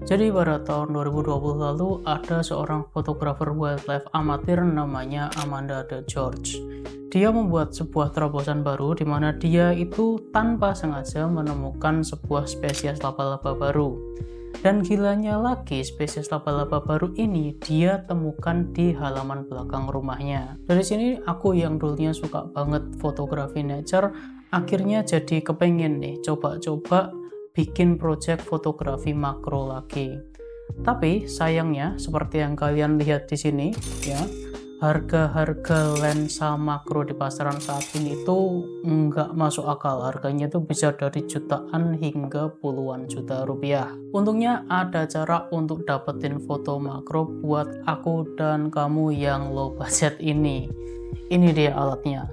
Jadi pada tahun 2020 lalu ada seorang fotografer wildlife amatir namanya Amanda De George. Dia membuat sebuah terobosan baru di mana dia itu tanpa sengaja menemukan sebuah spesies laba-laba baru. Dan gilanya lagi, spesies laba-laba baru ini dia temukan di halaman belakang rumahnya. Dari sini aku yang dulunya suka banget fotografi nature, akhirnya jadi kepengen nih coba-coba bikin project fotografi makro lagi. Tapi sayangnya seperti yang kalian lihat di sini ya, harga-harga lensa makro di pasaran saat ini tuh nggak masuk akal. Harganya tuh bisa dari jutaan hingga puluhan juta rupiah. Untungnya ada cara untuk dapetin foto makro buat aku dan kamu yang low budget ini. Ini dia alatnya.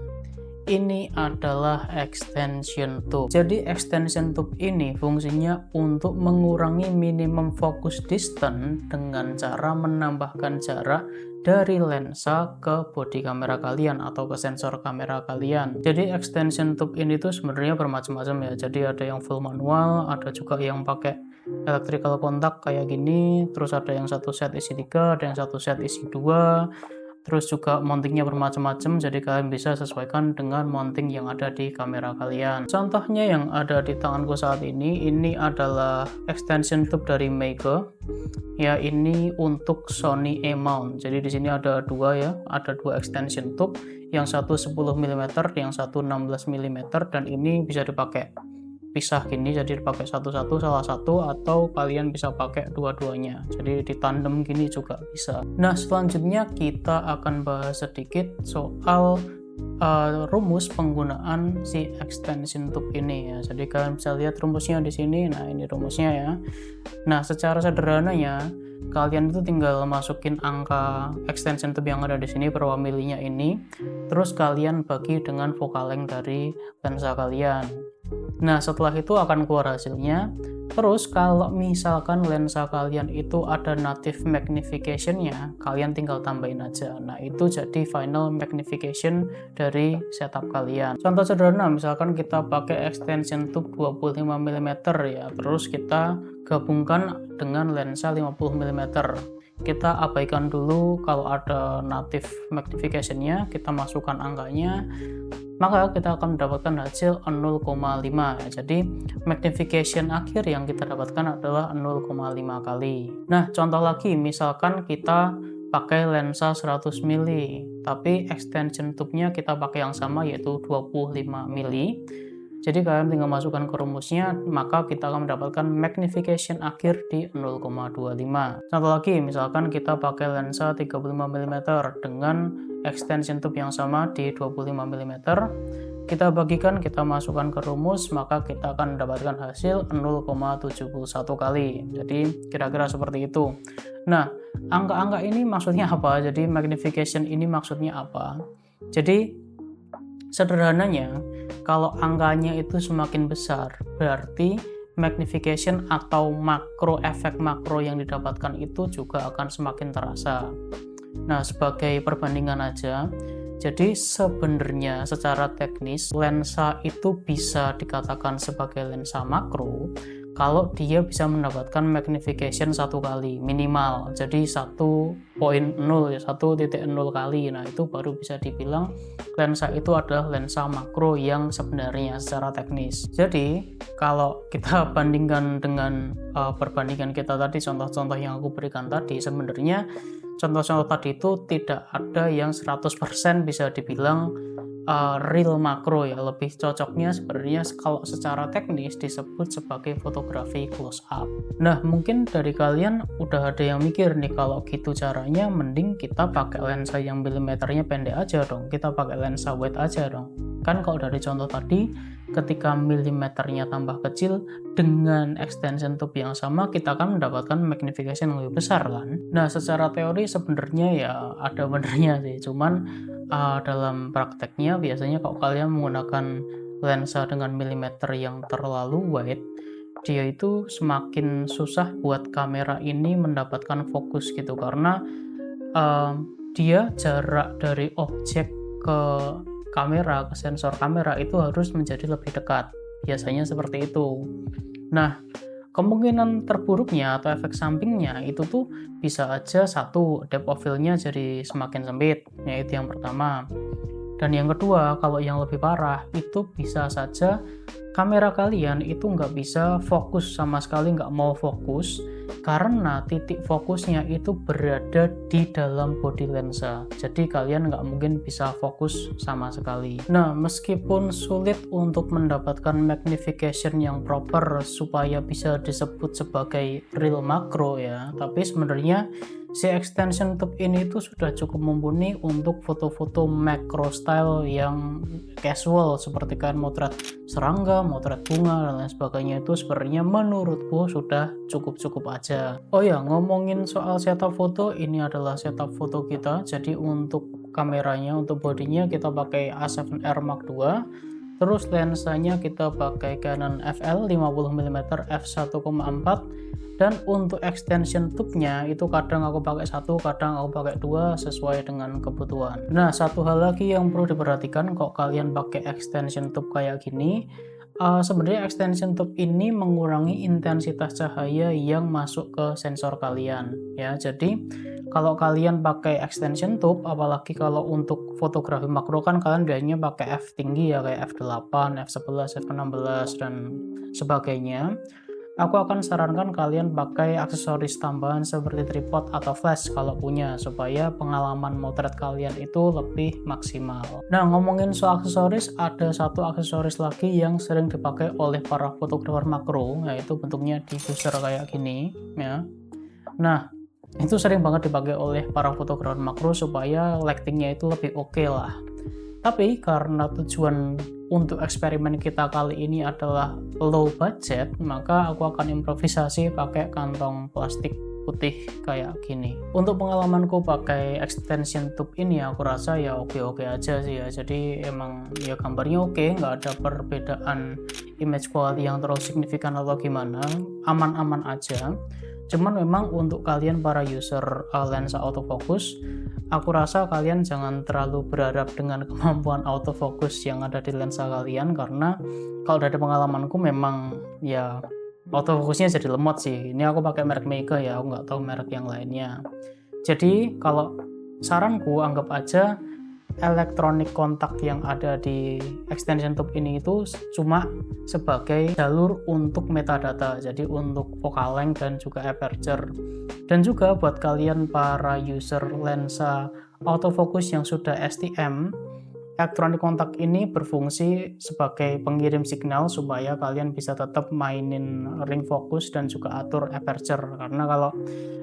Ini adalah extension tube. Jadi extension tube ini fungsinya untuk mengurangi minimum focus distance dengan cara menambahkan jarak dari lensa ke body kamera kalian atau ke sensor kamera kalian. Jadi extension tube ini tuh sebenarnya bermacam-macam ya. Jadi ada yang full manual, ada juga yang pakai electrical contact kayak gini, terus ada yang satu set isi 3, ada yang satu set isi 2. Terus juga mountingnya bermacam-macam, jadi kalian bisa sesuaikan dengan mounting yang ada di kamera kalian. Contohnya yang ada di tanganku saat ini adalah extension tube dari Meike. Ya, ini untuk Sony E-mount. Jadi di sini ada dua ya, ada dua extension tube, yang satu 10 mm, yang satu 16 mm, dan ini bisa dipakai pisah gini, jadi dipakai satu-satu salah satu, atau kalian bisa pakai dua-duanya, jadi di tandem gini juga bisa. Nah, selanjutnya kita akan bahas sedikit soal rumus penggunaan si extension tube ini ya. Jadi kalian bisa lihat rumusnya di sini. Nah, ini rumusnya ya. Nah, secara sederhananya kalian itu tinggal masukin angka extension tube yang ada di sini per milinya ini, terus kalian bagi dengan focal length dari lensa kalian. Nah, setelah itu akan keluar hasilnya. Terus kalau misalkan lensa kalian itu ada native magnification-nya, kalian tinggal tambahin aja. Nah, itu jadi final magnification dari setup kalian. Contoh sederhana, misalkan kita pakai extension tube 25 mm ya, terus kita gabungkan dengan lensa 50 mm. Kita abaikan dulu kalau ada native magnification-nya, kita masukkan angkanya, maka kita akan mendapatkan hasil 0,5 ya. Jadi magnification akhir yang kita dapatkan adalah 0,5 kali. Nah, contoh lagi, misalkan kita pakai lensa 100 mili, tapi extension tube-nya kita pakai yang sama yaitu 25 mili. Jadi kalian tinggal masukkan ke rumusnya, maka kita akan mendapatkan magnification akhir di 0,25. Contoh lagi, misalkan kita pakai lensa 35 mm dengan extension tube yang sama di 25 mm. Kita bagikan, kita masukkan ke rumus, maka kita akan mendapatkan hasil 0,71 kali. Jadi kira-kira seperti itu. Nah, angka-angka ini maksudnya apa? Jadi magnification ini maksudnya apa? Jadi sederhananya, kalau angkanya itu semakin besar, berarti magnification atau efek makro yang didapatkan itu juga akan semakin terasa. Nah, sebagai perbandingan aja, jadi sebenarnya secara teknis lensa itu bisa dikatakan sebagai lensa makro kalau dia bisa mendapatkan magnification 1 kali minimal, jadi 1.0 ya, 1.0 kali. Nah, itu baru bisa dibilang lensa itu adalah lensa makro yang sebenarnya secara teknis. Jadi kalau kita bandingkan dengan perbandingan kita tadi, contoh-contoh yang aku berikan tadi, sebenarnya contoh-contoh tadi itu tidak ada yang 100% bisa dibilang real makro ya. Lebih cocoknya sebenarnya kalau secara teknis disebut sebagai fotografi close up. Nah, mungkin dari kalian udah ada yang mikir nih, kalau gitu caranya mending kita pakai lensa yang milimeternya pendek aja dong, kita pakai lensa wide aja dong. Kan kalau dari contoh tadi, ketika milimeternya tambah kecil dengan extension tube yang sama, kita akan mendapatkan magnification yang lebih besar kan. Nah, secara teori sebenarnya ya ada benernya sih, cuman dalam prakteknya biasanya kalau kalian menggunakan lensa dengan milimeter yang terlalu wide, dia itu semakin susah buat kamera ini mendapatkan fokus gitu, karena dia jarak dari objek ke kamera, ke sensor kamera itu harus menjadi lebih dekat, biasanya seperti itu. Nah, Kemungkinan terburuknya atau efek sampingnya itu tuh bisa aja satu, depth of field-nya jadi semakin sempit, yaitu yang pertama. Dan yang kedua, kalau yang lebih parah, itu bisa saja kamera kalian itu nggak bisa fokus sama sekali, nggak mau fokus, karena titik fokusnya itu berada di dalam bodi lensa. Jadi kalian nggak mungkin bisa fokus sama sekali. Nah, meskipun sulit untuk mendapatkan magnification yang proper supaya bisa disebut sebagai real makro ya, tapi sebenarnya si extension tube ini tuh sudah cukup mumpuni untuk foto-foto macro style yang casual seperti kan motret serangga, motret bunga, dan lain sebagainya. Itu sebenarnya menurutku sudah cukup-cukup aja. Oh ya, ngomongin soal setup foto, ini adalah setup foto kita. Jadi untuk kameranya, untuk bodinya kita pakai A7R Mark II. Terus lensanya kita pakai Canon FL 50mm f1,4, dan untuk extension tube-nya itu kadang aku pakai satu, kadang aku pakai dua sesuai dengan kebutuhan. Nah, satu hal lagi yang perlu diperhatikan kalau kalian pakai extension tube kayak gini, sebenarnya extension tube ini mengurangi intensitas cahaya yang masuk ke sensor kalian ya. Jadi kalau kalian pakai extension tube, apalagi kalau untuk fotografi makro kan kalian biasanya pakai f tinggi ya, kayak f8, f11, f16 dan sebagainya. Aku akan sarankan kalian pakai aksesoris tambahan seperti tripod atau flash kalau punya, supaya pengalaman motret kalian itu lebih maksimal. Nah, ngomongin soal aksesoris, ada satu aksesoris lagi yang sering dipakai oleh para fotografer makro, yaitu bentuknya diffuser kayak gini ya. Nah, itu sering banget dipakai oleh para fotografer makro supaya lightingnya itu lebih oke lah. Tapi karena tujuan untuk eksperimen kita kali ini adalah low budget, maka aku akan improvisasi pakai kantong plastik putih kayak gini. Untuk pengalamanku pakai extension tube ini, aku rasa ya oke-oke aja sih ya. Jadi emang ya gambarnya oke, nggak ada perbedaan image quality yang terlalu signifikan atau gimana, aman-aman aja. Cuman memang untuk kalian para user lensa autofocus, aku rasa kalian jangan terlalu berharap dengan kemampuan autofocus yang ada di lensa kalian, karena kalau dari pengalamanku memang ya autofocusnya jadi lemot sih. Ini aku pakai merek Meiga ya, aku nggak tahu merek yang lainnya. Jadi kalau saranku, anggap aja elektronik kontak yang ada di extension tube ini itu cuma sebagai jalur untuk metadata, jadi untuk focal length dan juga aperture. Dan juga buat kalian para user lensa autofocus yang sudah STM, elektronik kontak ini berfungsi sebagai pengirim signal supaya kalian bisa tetap mainin ring focus dan juga atur aperture, karena kalau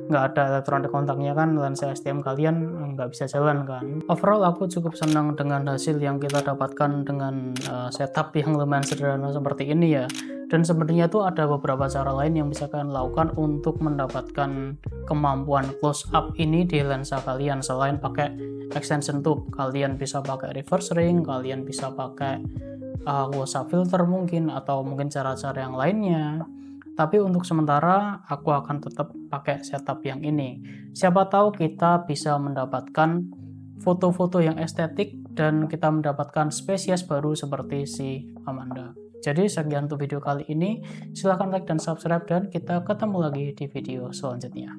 nggak ada elektronik kontaknya kan lensa STM kalian nggak bisa jalan kan. Overall aku cukup senang dengan hasil yang kita dapatkan dengan setup yang lumayan sederhana seperti ini ya. Dan sebenarnya tuh ada beberapa cara lain yang bisa kalian lakukan untuk mendapatkan kemampuan close up ini di lensa kalian selain pakai extension tube. Kalian bisa pakai reverse ring, kalian bisa pakai close-up filter mungkin, atau mungkin cara-cara yang lainnya. Tapi untuk sementara aku akan tetap pakai setup yang ini. Siapa tahu kita bisa mendapatkan foto-foto yang estetik dan kita mendapatkan spesies baru seperti si Amanda. Jadi sekian untuk video kali ini. Silahkan like dan subscribe, dan kita ketemu lagi di video selanjutnya.